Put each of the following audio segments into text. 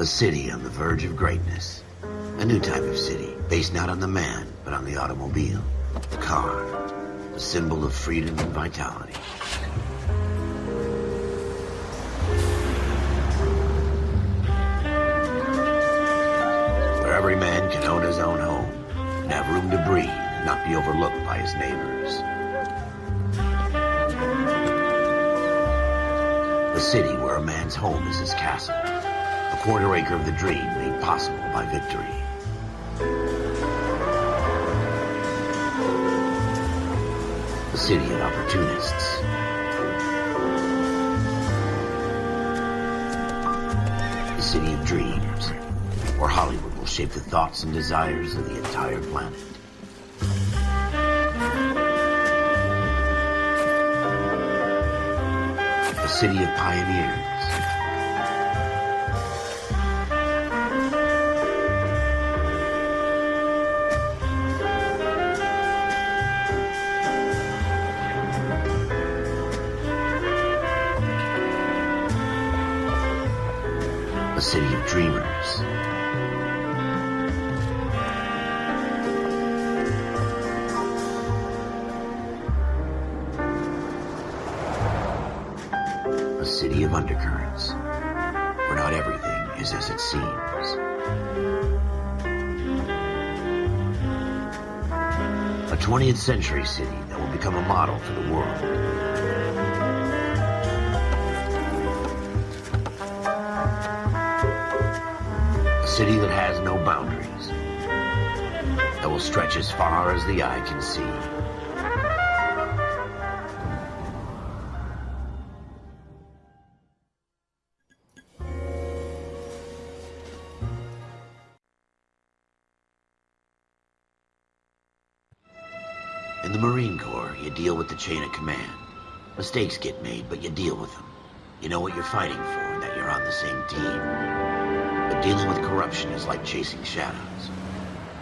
A city on the verge of greatness. A new type of city, based not on the man, but on the automobile. The car. The symbol of freedom and vitality. Where every man can own his own home, and have room to breathe, and not be overlooked by his neighbors. A city where a man's home is his castle. A quarter acre of the dream made possible by victory. A city of opportunists. A city of dreams, where Hollywood will shape the thoughts and desires of the entire planet. A city of pioneers. A city of dreamers. A city of undercurrents, where not everything is as it seems. A 20th century city that will become a model for the world. A city that has no boundaries, that will stretch as far as the eye can see. In the Marine Corps, you deal with the chain of command. Mistakes get made, but you deal with them. You know what you're fighting for, and that you're on the same team. But dealing with corruption is like chasing shadows.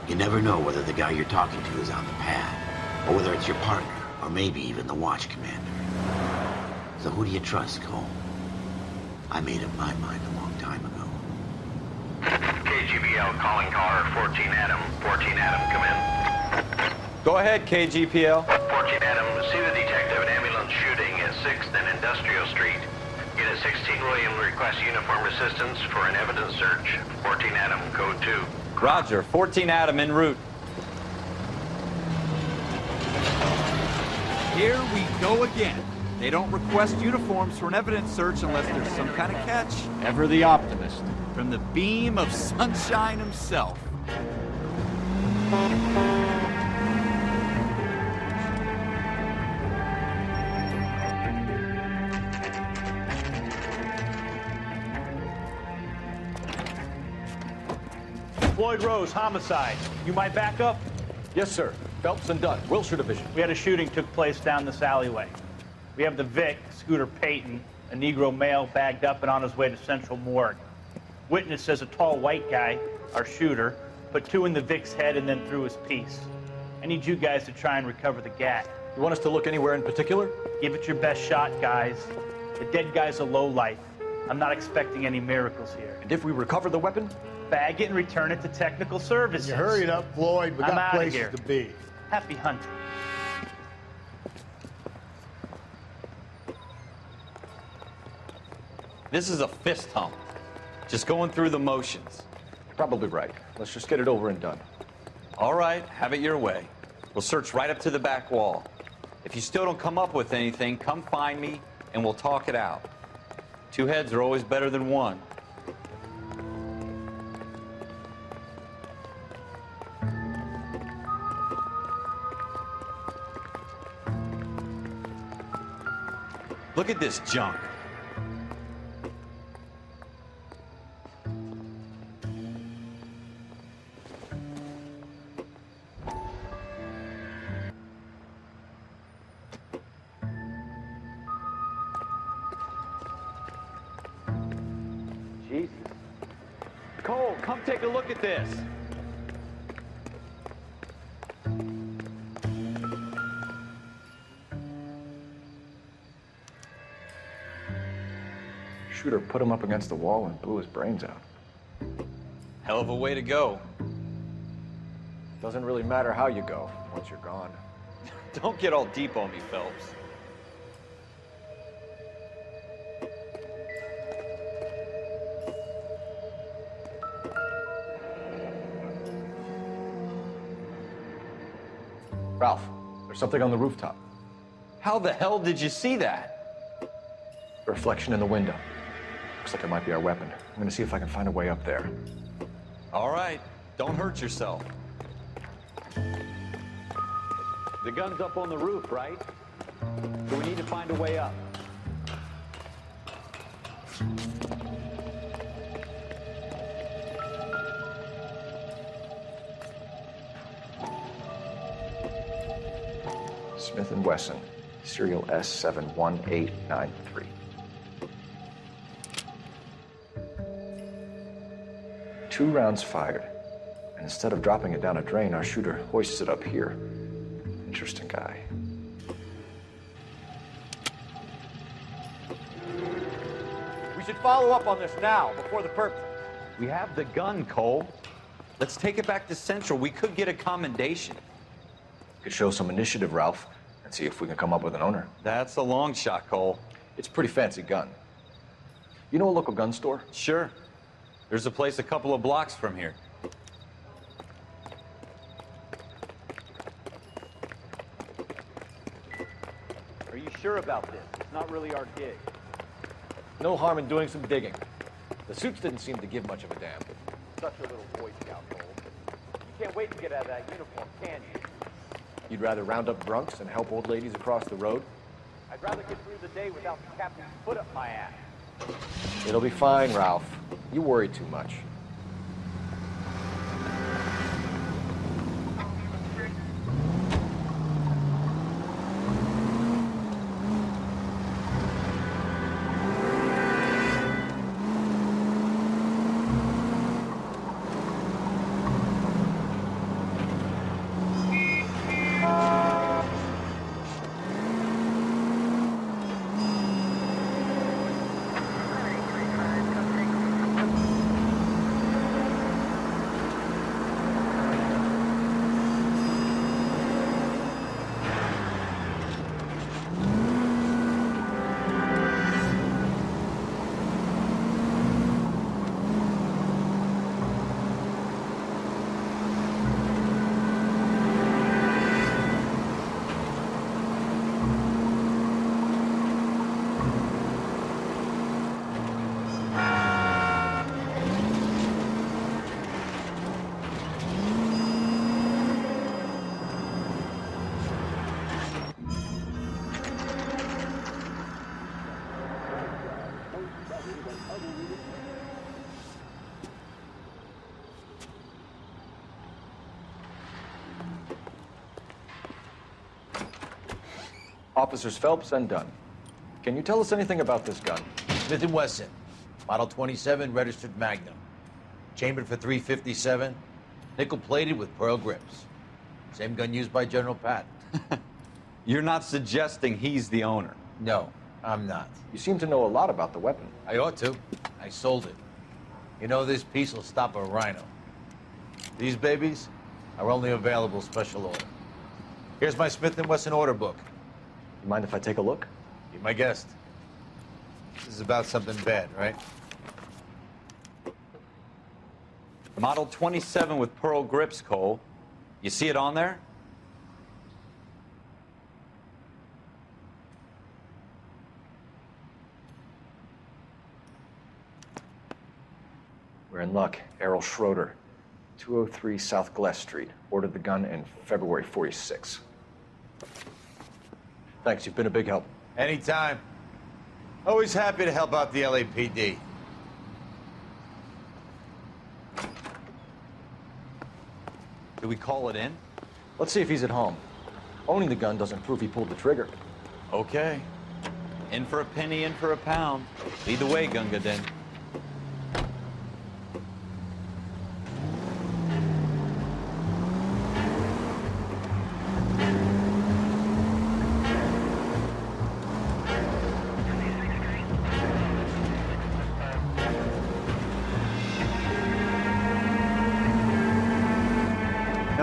You never know whether the guy you're talking to is on the pad, or whether it's your partner, or maybe even the watch commander. So who do you trust, Cole? I made up my mind a long time ago. KGBL calling caller 14 Adam. 14 Adam, come in. Go ahead, KGPL. 14 Adam, see the detective, an ambulance shooting at 6th and Industrial Street. Unit 16 William requests uniform assistance for an evidence search. 14 Adam, code 2. Roger, 14 Adam en route. Here we go again. They don't request uniforms for an evidence search unless there's some kind of catch. Ever the optimist. From the beam of sunshine himself. Floyd Rose, homicide. You my backup? Yes, sir. Phelps and Dunn, Wilshire Division. We had a shooting took place down this alleyway. We have the Vic, Scooter Payton, a Negro male bagged up and on his way to Central Morgue. Witness says a tall white guy, our shooter, put 2 in the Vic's head and then threw his piece. I need you guys to try and recover the gat. You want us to look anywhere in particular? Give it your best shot, guys. The dead guy's a lowlife. I'm not expecting any miracles here. And if we recover the weapon? Bag it and return it to technical services. You hurry it up, Floyd. We I'm got outta places here. to be. Happy hunting. This is a fist hump. Just going through the motions. You're probably right. Let's just get it over and done. All right, have it your way. We'll search right up to the back wall. If you still don't come up with anything, come find me and we'll talk it out. 2 heads are always better than 1. Look at this junk. Jesus. Cole, come take a look at this. Shooter put him up against the wall and blew his brains out. Hell of a way to go. Doesn't really matter how you go once you're gone. Don't get all deep on me, Phelps. Ralph, there's something on the rooftop. How the hell did you see that? A reflection in the window. Looks like it might be our weapon. I'm gonna see if I can find a way up there. All right, don't hurt yourself. The gun's up on the roof, right? So we need to find a way up. Smith & Wesson, serial S71893. Two rounds fired, and instead of dropping it down a drain, our shooter hoists it up here. Interesting guy. We should follow up on this now, before the perp. We have the gun, Cole. Let's take it back to Central. We could get a commendation. Could show some initiative, Ralph, and see if we can come up with an owner. That's a long shot, Cole. It's a pretty fancy gun. You know a local gun store? Sure. There's a place a couple of blocks from here. Are you sure about this? It's not really our gig. No harm in doing some digging. The suits didn't seem to give much of a damn. Such a little Boy Scout, Cole. You can't wait to get out of that uniform, can you? You'd rather round up drunks and help old ladies across the road? I'd rather get through the day without the captain's foot up my ass. It'll be fine, Ralph. You worry too much. Officers Phelps and Dunn. Can you tell us anything about this gun? Smith & Wesson, Model 27, registered Magnum. Chambered for .357, nickel-plated with pearl grips. Same gun used by General Patton. You're not suggesting he's the owner? No, I'm not. You seem to know a lot about the weapon. I ought to. I sold it. You know, this piece will stop a rhino. These babies are only available special order. Here's my Smith & Wesson order book. You mind if I take a look? Be my guest. This is about something bad, right? Model 27 with pearl grips, Cole. You see it on there? We're in luck. Errol Schroeder, 203 South Glass Street. Ordered the gun in February '46. Thanks, you've been a big help. Anytime. Always happy to help out the LAPD. Do we call it in? Let's see if he's at home. Owning the gun doesn't prove he pulled the trigger. Okay. In for a penny, in for a pound. Lead the way, Gunga Din.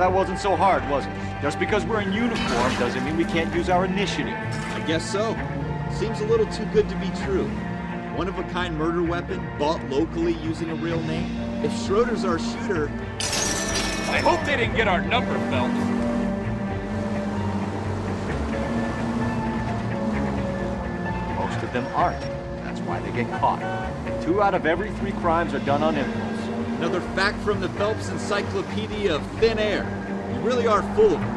that wasn't so hard, was it? Just because we're in uniform doesn't mean we can't use our initiative. I guess so. Seems a little too good to be true. One-of-a-kind murder weapon, bought locally using a real name. If Schroeder's our shooter... I hope they didn't get our number, Phelps. Most of them aren't. That's why they get caught. 2 out of every 3 crimes are done on impulse. Another fact from the Phelps Encyclopedia of Thin Air. You really are full of them.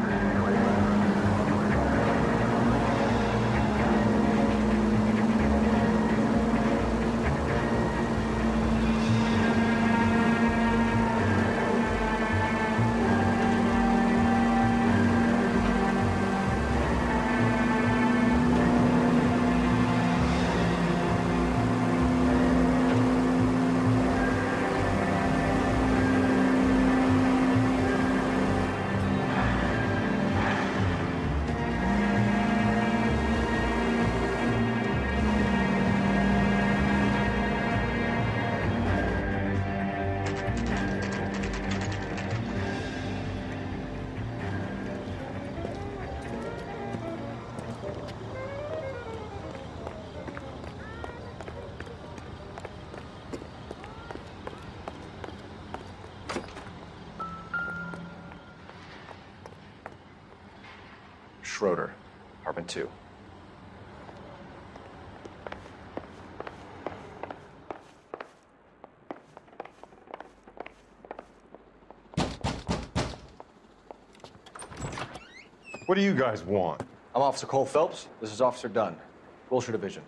Schroeder, apartment 2. What do you guys want? I'm Officer Cole Phelps. This is Officer Dunn, Wilshire Division.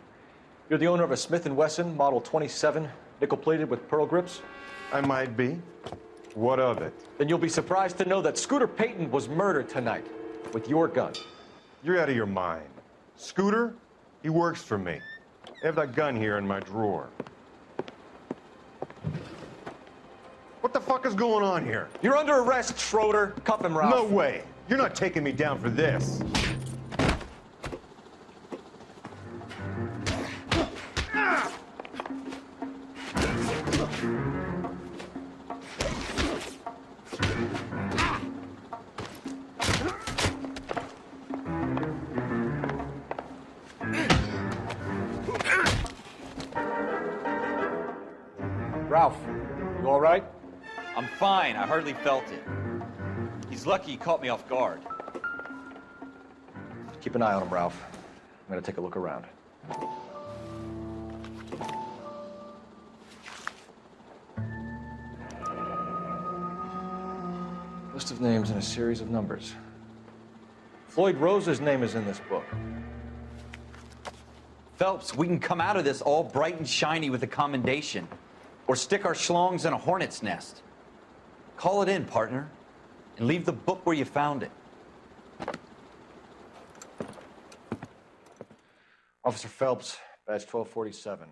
You're the owner of a Smith & Wesson Model 27, nickel-plated with pearl grips? I might be. What of it? Then you'll be surprised to know that Scooter Payton was murdered tonight with your gun. You're out of your mind. Scooter? He works for me. I have that gun here in my drawer. What the fuck is going on here? You're under arrest, Schroeder. Cuff him, Ralph. No way. You're not taking me down for this. Ralph, you all right? I'm fine. I hardly felt it. He's lucky he caught me off guard. Keep an eye on him, Ralph. I'm gonna take a look around. List of names and a series of numbers. Floyd Rose's name is in this book. Phelps, we can come out of this all bright and shiny with a commendation. Or stick our schlongs in a hornet's nest. Call it in, partner. And leave the book where you found it. Officer Phelps, badge 1247.